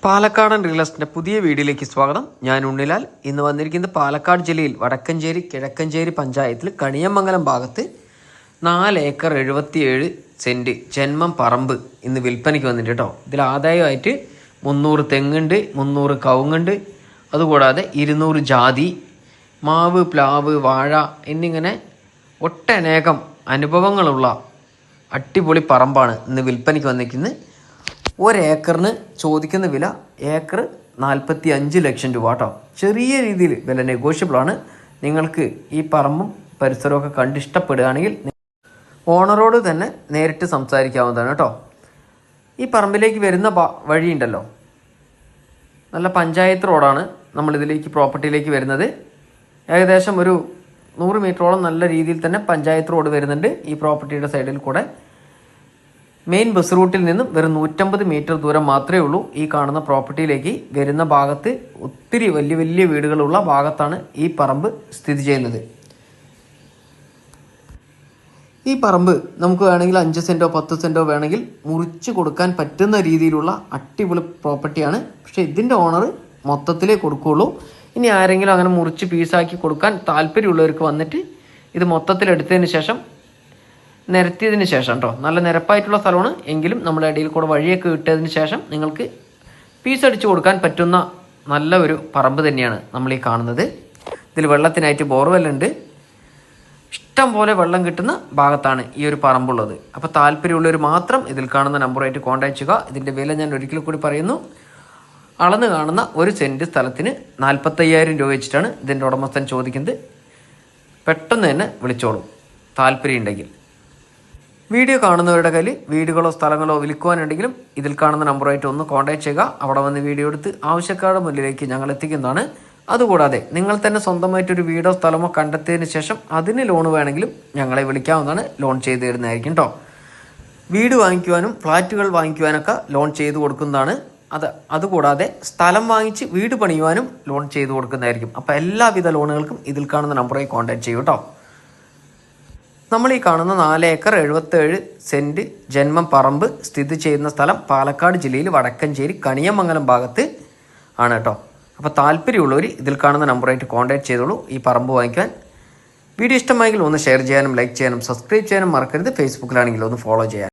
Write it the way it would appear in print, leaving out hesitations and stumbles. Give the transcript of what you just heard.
പാലക്കാടൻ റിയൽ എസ്റ്റേറ്റിൻ്റെ പുതിയ വീഡിയോയിലേക്ക് സ്വാഗതം. ഞാൻ ഉണ്ണിലാൽ. ഇന്ന് വന്നിരിക്കുന്നത് പാലക്കാട് ജില്ലയിൽ വടക്കഞ്ചേരി കിഴക്കഞ്ചേരി പഞ്ചായത്തിൽ കണിയമംഗലം ഭാഗത്ത് 4 ഏക്കർ 77 സെൻറ്റ് ജന്മം പറമ്പ് ഇന്ന് വിൽപ്പനയ്ക്ക് വന്നിട്ട് കേട്ടോ. ഇതിൽ ആദായമായിട്ട് 300 തെങ്ങുണ്ട്, 300 കവുങ്ങുണ്ട്, അതുകൂടാതെ 200 ജാതി, മാവ്, പ്ലാവ്, വാഴ എന്നിങ്ങനെ ഒട്ടനേകം അനുഭവങ്ങളുള്ള അടിപൊളി പറമ്പാണ് ഇന്ന് വിൽപ്പനയ്ക്ക് വന്നിരിക്കുന്നത്. ഒരേക്കറിന് ചോദിക്കുന്ന വില ഏക്കർ 45 ലക്ഷം രൂപ കേട്ടോ. ചെറിയ രീതിയിൽ വില നെഗോഷ്യബിളാണ്. നിങ്ങൾക്ക് ഈ പറമ്പും പരിസരമൊക്കെ കണ്ടിഷ്ടപ്പെടുകയാണെങ്കിൽ ഓണറോട് തന്നെ നേരിട്ട് സംസാരിക്കാവുന്നതാണ് കേട്ടോ. ഈ പറമ്പിലേക്ക് വരുന്ന വഴിയുണ്ടല്ലോ, നല്ല പഞ്ചായത്ത് റോഡാണ് നമ്മളിതിലേക്ക് പ്രോപ്പർട്ടിയിലേക്ക് വരുന്നത്. ഏകദേശം ഒരു 100 മീറ്ററോളം നല്ല രീതിയിൽ തന്നെ പഞ്ചായത്ത് റോഡ് വരുന്നുണ്ട്. ഈ പ്രോപ്പർട്ടിയുടെ സൈഡിൽ കൂടെ മെയിൻ ബസ് റൂട്ടിൽ നിന്നും വെറും 150 മീറ്റർ ദൂരം മാത്രമേ ഉള്ളൂ ഈ കാണുന്ന പ്രോപ്പർട്ടിയിലേക്ക് വരുന്ന ഭാഗത്ത്. ഒത്തിരി വലിയ വലിയ വീടുകളുള്ള ഭാഗത്താണ് ഈ പറമ്പ് സ്ഥിതി ചെയ്യുന്നത്. ഈ പറമ്പ് നമുക്ക് വേണമെങ്കിൽ 5 സെൻറ്റോ 10 സെൻറ്റോ വേണമെങ്കിൽ മുറിച്ച് കൊടുക്കാൻ പറ്റുന്ന രീതിയിലുള്ള അടിപൊളി പ്രോപ്പർട്ടിയാണ്. പക്ഷേ ഇതിൻ്റെ ഓണർ മൊത്തത്തിലേ കൊടുക്കുകയുള്ളൂ. ഇനി ആരെങ്കിലും അങ്ങനെ മുറിച്ച് പീസാക്കി കൊടുക്കാൻ താല്പര്യമുള്ളവർക്ക് വന്നിട്ട് ഇത് മൊത്തത്തിലെടുത്തതിന് ശേഷം നിരത്തിയതിന് ശേഷം കേട്ടോ, നല്ല നിരപ്പായിട്ടുള്ള സ്ഥലമാണ് എങ്കിലും നമ്മുടെ ഇടയിൽ കൂടെ വഴിയൊക്കെ ഇട്ടതിന് ശേഷം നിങ്ങൾക്ക് പീസ് അടിച്ച് കൊടുക്കാൻ പറ്റുന്ന നല്ല ഒരു പറമ്പ് തന്നെയാണ് നമ്മൾ ഈ കാണുന്നത്. ഇതിൽ വെള്ളത്തിനായിട്ട് ബോർവെല്ലുണ്ട്. ഇഷ്ടം പോലെ വെള്ളം കിട്ടുന്ന ഭാഗത്താണ് ഈ ഒരു പറമ്പുള്ളത്. അപ്പോൾ താല്പര്യമുള്ളവർ മാത്രം ഇതിൽ കാണുന്ന നമ്പറുമായിട്ട് കോൺടാക്ട് ചെയ്യുക. ഇതിൻ്റെ വില ഞാൻ ഒരിക്കൽ കൂടി പറയുന്നു. അളന്ന് കാണുന്ന 1 സെൻറ്റ് സ്ഥലത്തിന് 45,000 രൂപ വെച്ചിട്ടാണ് ഇതിൻ്റെ ഉടമസ്ഥൻ ചോദിക്കുന്നത്. പെട്ടെന്ന് തന്നെ വിളിച്ചോളൂ താല്പര്യം ഉണ്ടെങ്കിൽ. വീഡിയോ കാണുന്നവരുടെ കയ്യിൽ വീടുകളോ സ്ഥലങ്ങളോ വിൽക്കുവാനുണ്ടെങ്കിലും ഇതിൽ കാണുന്ന നമ്പറുമായിട്ട് ഒന്ന് കോൺടാക്ട് ചെയ്യുക. അവിടെ വന്ന് വീഡിയോ എടുത്ത് ആവശ്യക്കാരുടെ മുന്നിലേക്ക് ഞങ്ങൾ എത്തിക്കുന്നതാണ്. അതുകൂടാതെ നിങ്ങൾ തന്നെ സ്വന്തമായിട്ടൊരു വീടോ സ്ഥലമോ കണ്ടെത്തിയതിന് ശേഷം അതിന് ലോൺ വേണമെങ്കിലും ഞങ്ങളെ വിളിക്കാവുന്നതാണ്. ലോൺ ചെയ്ത് തരുന്നതായിരിക്കും കേട്ടോ. വീട് വാങ്ങിക്കുവാനും ഫ്ലാറ്റുകൾ വാങ്ങിക്കുവാനൊക്കെ ലോൺ ചെയ്ത് കൊടുക്കുന്നതാണ്. അതുകൂടാതെ സ്ഥലം വാങ്ങിച്ച് വീട് പണിയുവാനും ലോൺ ചെയ്ത് കൊടുക്കുന്നതായിരിക്കും. അപ്പോൾ എല്ലാവിധ ലോണുകൾക്കും ഇതിൽ കാണുന്ന നമ്പറുമായി കോൺടാക്ട് ചെയ്യൂ കേട്ടോ. നമ്മൾ ഈ കാണുന്ന 4 ഏക്കർ 77 സെൻറ്റ് ജന്മം പറമ്പ് സ്ഥിതി ചെയ്യുന്ന സ്ഥലം പാലക്കാട് ജില്ലയിൽ വടക്കഞ്ചേരി കണിയമംഗലം ഭാഗത്ത് ആണ് കേട്ടോ. അപ്പോൾ താല്പര്യമുള്ളവർ ഇതിൽ കാണുന്ന നമ്പറായിട്ട് കോൺടാക്ട് ചെയ്തോളൂ ഈ പറമ്പ് വാങ്ങിക്കാൻ. വീഡിയോ ഇഷ്ടമായെങ്കിൽ ഒന്ന് ഷെയർ ചെയ്യാനും ലൈക്ക് ചെയ്യാനും സബ്സ്ക്രൈബ് ചെയ്യാനും മറക്കരുത്. ഫേസ്ബുക്കിലാണെങ്കിൽ ഒന്ന് ഫോളോ ചെയ്യാൻ.